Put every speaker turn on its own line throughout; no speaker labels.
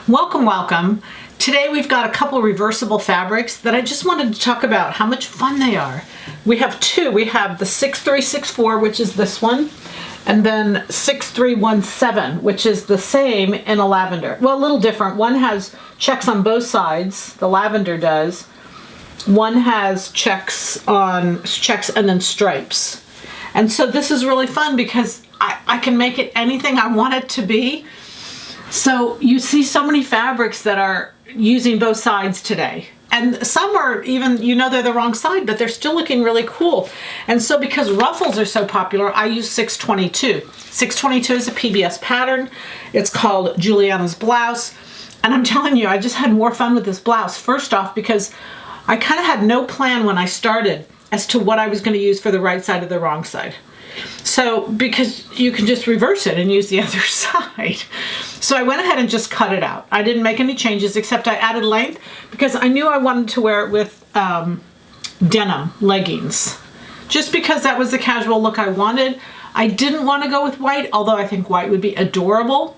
Welcome, welcome. Today we've got a couple reversible fabrics that I just wanted to talk about how much fun they are. We have two. We have the 6364, which is this one, and then 6317, which is the same in a lavender. Well, a little different. One has checks on both sides, the lavender does. One has checks and then stripes. And so this is really fun because I can make it anything I want it to be. So you see so many fabrics that are using both sides today. And some are even, they're the wrong side, but they're still looking really cool. And so because ruffles are so popular, I use 622. 622 is a PBS pattern. It's called Julianna's Blouse. And I'm telling you, I just had more fun with this blouse. First off, because I kind of had no plan when I started as to what I was going to use for the right side or the wrong side. So, because you can just reverse it and use the other side. So I went ahead and just cut it out. I didn't make any changes except I added length because I knew I wanted to wear it with denim leggings. Just because that was the casual look I wanted. I didn't want to go with white, although I think white would be adorable.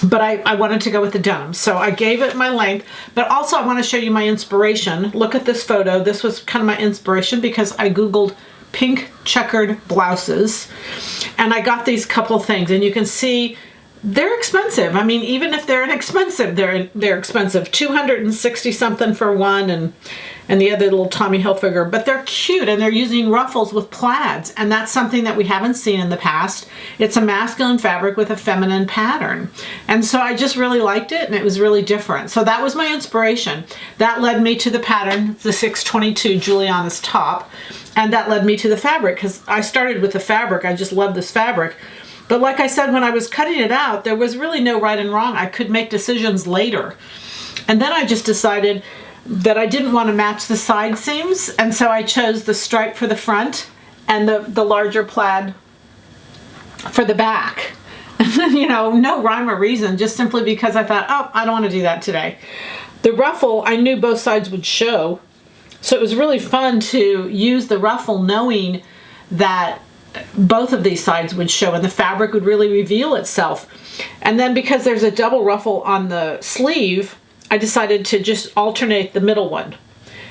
But I wanted to go with the denim. So I gave it my length, but also I want to show you my inspiration. Look at this photo. This was kind of my inspiration because I Googled pink checkered blouses and I got these couple things, and you can see they're expensive. I mean, even if they're inexpensive, they're expensive. 260 something for one, and the other little Tommy Hilfiger, but they're cute and they're using ruffles with plaids, and that's something that we haven't seen in the past. It's a masculine fabric with a feminine pattern, and so I just really liked it, and it was really different. So that was my inspiration. That led me to the pattern, the 622 Julianna's top, and that led me to the fabric because I started with the fabric. I just love this fabric. But like I said, when I was cutting it out, there was really no right and wrong. I could make decisions later. And then I just decided that I didn't want to match the side seams, and so I chose the stripe for the front and the larger plaid for the back. No rhyme or reason, just simply because I thought, oh, I don't want to do that today. The ruffle, I knew both sides would show, so it was really fun to use the ruffle knowing that both of these sides would show and the fabric would really reveal itself. And then because there's a double ruffle on the sleeve, I decided to just alternate the middle one.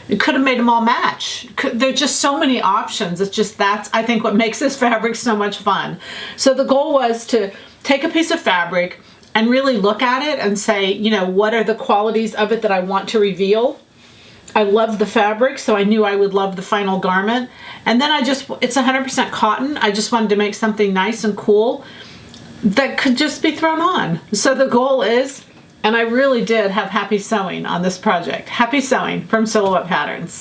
It could have made them all match. There's just so many options. It's just that's, I think, what makes this fabric so much fun. So the goal was to take a piece of fabric and really look at it and say, what are the qualities of it that I want to reveal? I loved the fabric, so I knew I would love the final garment. And then it's 100% cotton. I just wanted to make something nice and cool that could just be thrown on. So the goal is, and I really did have happy sewing on this project. Happy sewing from Silhouette Patterns.